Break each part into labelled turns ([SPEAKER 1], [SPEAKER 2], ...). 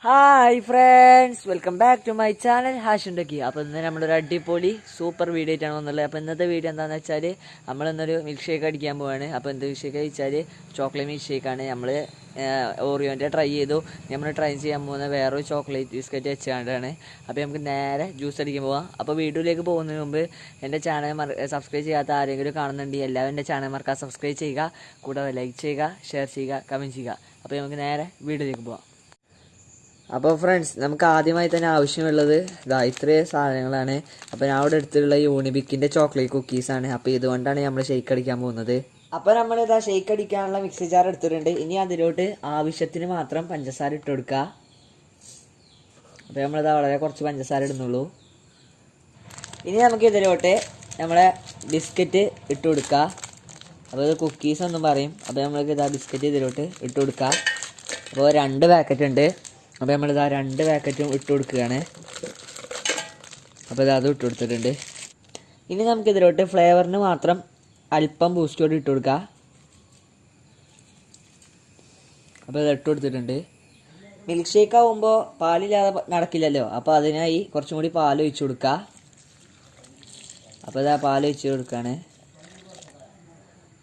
[SPEAKER 1] Hi friends, welcome back to my channel ഹാഷുണ്ടക്കി. അപ്പോൾ ഇന്ന് നമ്മളൊരു അടിപൊളി സൂപ്പർ വീഡിയോ ആയിട്ടാണ് വന്നുള്ളത്. അപ്പോൾ ഇന്നത്തെ വീഡിയോ എന്താണെന്ന് വെച്ചാൽ നമ്മളിന്നൊരു മിൽക്ക് ഷേക്ക് അടിക്കാൻ പോവാണ്. അപ്പോൾ എന്ത് മിൽക്ക് ഷേക്ക് കഴിച്ചാൽ ചോക്ലേറ്റ് മിൽക്ക് ഷേക്കാണ്. നമ്മൾ ഓറിയോൻ്റെ ട്രൈ ചെയ്തു. നമ്മൾ ട്രൈ ചെയ്യാൻ പോകുന്ന വേറൊരു ചോക്ലേറ്റ് ബിസ്ക്കറ്റ് വെച്ചുകൊണ്ടാണ്. അപ്പോൾ നമുക്ക് നേരെ ജ്യൂസ് അടിക്കാൻ പോവാം. അപ്പോൾ വീഡിയോയിലേക്ക് പോകുന്നതിന് മുമ്പ് എൻ്റെ ചാനൽ സബ്സ്ക്രൈബ് ചെയ്യാത്ത ആരെങ്കിലും കാണുന്നുണ്ടെങ്കിൽ എല്ലാവരും എൻ്റെ ചാനൽ മറക്കാതെ സബ്സ്ക്രൈബ് ചെയ്യുക, കൂടാതെ ലൈക്ക് ചെയ്യുക, ഷെയർ ചെയ്യുക, കമൻറ്റ് ചെയ്യുക. അപ്പോൾ നമുക്ക് നേരെ വീഡിയോയിലേക്ക് പോവാം. അപ്പോൾ ഫ്രണ്ട്സ്, നമുക്ക് ആദ്യമായി തന്നെ ആവശ്യമുള്ളത് ഇത്രയും സാധനങ്ങളാണ്. അപ്പോൾ ഞാൻ അവിടെ എടുത്തിട്ടുള്ള യൂണിബിക്കിൻ്റെ ചോക്ലേറ്റ് കുക്കീസാണ്. അപ്പോൾ ഇതുകൊണ്ടാണ് നമ്മൾ ഷെയ്ക്ക് അടിക്കാൻ പോകുന്നത്. അപ്പോൾ നമ്മൾ ഷെയ്ക്ക് അടിക്കാനുള്ള മിക്സി ജാർ എടുത്തിട്ടുണ്ട്. ഇനി അതിലോട്ട് ആവശ്യത്തിന് മാത്രം പഞ്ചസാര ഇട്ട് കൊടുക്കുക. അപ്പോൾ വളരെ കുറച്ച് പഞ്ചസാര ഇടുന്നുള്ളൂ. ഇനി നമുക്ക് ഇതിലോട്ട് നമ്മളെ ബിസ്ക്കറ്റ് ഇട്ട് കൊടുക്കുക. അപ്പോൾ ഇത് കുക്കീസ് ഒന്നും പറയും. അപ്പോൾ നമ്മൾക്ക് ബിസ്ക്കറ്റ് ഇതിലോട്ട് ഇട്ട് കൊടുക്കുക. അപ്പോൾ 2 പാക്കറ്റ് ഉണ്ട്. അപ്പോൾ നമ്മളിതാ 2 പാക്കറ്റും ഇട്ട് കൊടുക്കുകയാണ്. അപ്പോൾ അതും ഇട്ട് കൊടുത്തിട്ടുണ്ട്. ഇനി നമുക്കിതിലോട്ട് ഫ്ലേവറിന് മാത്രം അല്പം ബൂസ്റ്റ് കൂടി ഇട്ട് കൊടുക്കുക. അപ്പോൾ ഇത് ഇട്ട് കൊടുത്തിട്ടുണ്ട്. മിൽക്ക് ഷേക്ക് ആകുമ്പോൾ പാലില്ലാതെ നടക്കില്ലല്ലോ. അപ്പോൾ അതിനായി കുറച്ചും കൂടി പാൽ ഒഴിച്ച് കൊടുക്കുക. അപ്പോൾ ഇതാ പാൽ ഒഴിച്ച് കൊടുക്കുകയാണ്.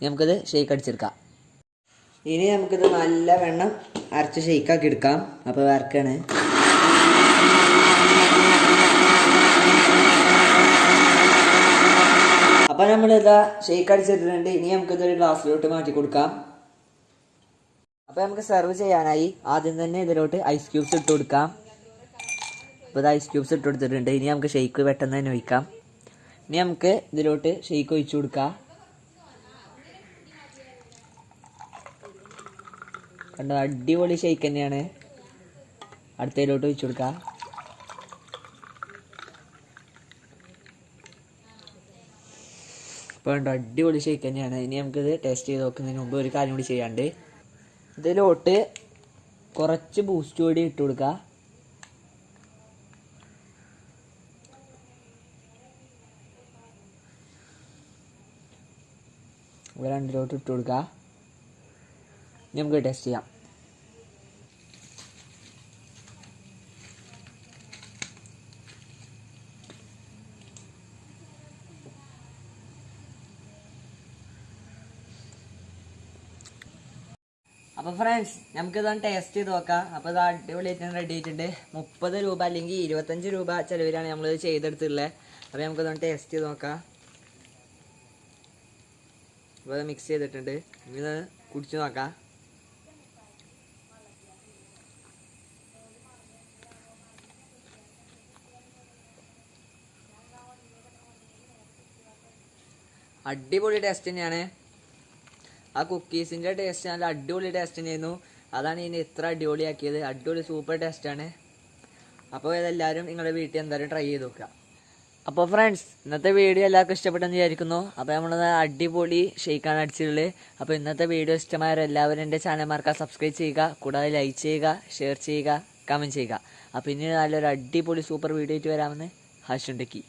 [SPEAKER 1] നമുക്കിത് ഷേക്ക് അടിച്ചെടുക്കാം. ഇനി നമുക്കിത് നല്ല വെണ്ണം അരച്ച് ഷെയ്ക്കാക്കി എടുക്കാം. അപ്പോൾ വരക്കാണ്. അപ്പോൾ നമ്മളിതാ ഷെയ്ക്ക് അടിച്ചിട്ടുണ്ട്. ഇനി നമുക്കിതൊരു ഗ്ലാസ്സിലോട്ട് മാറ്റി കൊടുക്കാം. അപ്പോൾ നമുക്ക് സെർവ് ചെയ്യാനായി ആദ്യം തന്നെ ഇതിലോട്ട് ഐസ് ക്യൂബ്സ് ഇട്ട് കൊടുക്കാം. അപ്പോൾ ഇത് ഐസ് ക്യൂബ്സ് ഇട്ട് കൊടുത്തിട്ടുണ്ട്. ഇനി നമുക്ക് ഷെയ്ക്ക് പെട്ടെന്ന് തന്നെ ഒഴിക്കാം. ഇനി നമുക്ക് ഇതിലോട്ട് ഷെയ്ക്ക് ഒഴിച്ചു കൊടുക്കാം. കണ്ടോ, അടിപൊളി ഷേക്ക് തന്നെയാണ്. അടുത്തതിലോട്ട് വെച്ച് കൊടുക്കാം. ഇപ്പോൾ കണ്ടോ, അടിപൊളി ഷേക്ക് തന്നെയാണ്. ഇനി നമുക്കിത് ടേസ്റ്റ് ചെയ്ത് നോക്കുന്നതിന് മുമ്പ് ഒരു കാര്യം കൂടി ചെയ്യാണ്ട്, ഇതിലോട്ട് കുറച്ച് ബൂസ്റ്റ് കൂടി ഇട്ട് കൊടുക്കുക. ഇവിടെ രണ്ടിലോട്ട് ഇട്ട് കൊടുക്കുക. നമുക്ക് ടെസ്റ്റ് ചെയ്യാം. അപ്പോൾ ഫ്രണ്ട്സ്, നമുക്കിതൊന്ന് ടേസ്റ്റ് ചെയ്ത് നോക്കാം. അപ്പോൾ ഇത് അടിപൊളിയായിട്ട് റെഡി ആയിട്ടുണ്ട്. 30 രൂപ അല്ലെങ്കിൽ 25 രൂപ ചിലവിലാണ് നമ്മളിത് ചെയ്തെടുത്തിട്ടുള്ളത്. അപ്പോൾ നമുക്കിതൊന്ന് ടേസ്റ്റ് ചെയ്ത് നോക്കാം. അപ്പോൾ അത് മിക്സ് ചെയ്തിട്ടുണ്ട്. ഇത് കുടിച്ച് നോക്കാം. അടിപൊളി ടേസ്റ്റ് തന്നെയാണ്. ആ കുക്കീസിൻ്റെ ടേസ്റ്റ് നല്ല അടിപൊളി ടേസ്റ്റ് തന്നെയായിരുന്നു. അതാണ് ഇതിനെ ഇത്ര അടിപൊളിയാക്കിയത്. അടിപൊളി സൂപ്പർ ടേസ്റ്റാണ്. അപ്പോൾ ഇതെല്ലാവരും നിങ്ങളുടെ വീട്ടിൽ എന്തായാലും ട്രൈ ചെയ്ത് നോക്കുക. അപ്പോൾ ഫ്രണ്ട്സ്, ഇന്നത്തെ വീഡിയോ എല്ലാവർക്കും ഇഷ്ടപ്പെട്ടെന്ന് വിചാരിക്കുന്നു. അപ്പോൾ നമ്മൾ അടിപൊളി ഷെയ്ക്കാണ് അടിച്ചിട്ടുള്ളത്. അപ്പോൾ ഇന്നത്തെ വീഡിയോ ഇഷ്ടമായവരെല്ലാവരും എൻ്റെ ചാനൽ സബ്സ്ക്രൈബ് ചെയ്യുക, കൂടാതെ ലൈക്ക് ചെയ്യുക, ഷെയർ ചെയ്യുക, കമൻറ്റ് ചെയ്യുക. അപ്പോൾ ഇനി നല്ലൊരു അടിപൊളി സൂപ്പർ വീഡിയോ ആയിട്ട് വരാമെന്ന് ഹാഷുണ്ടക്കി.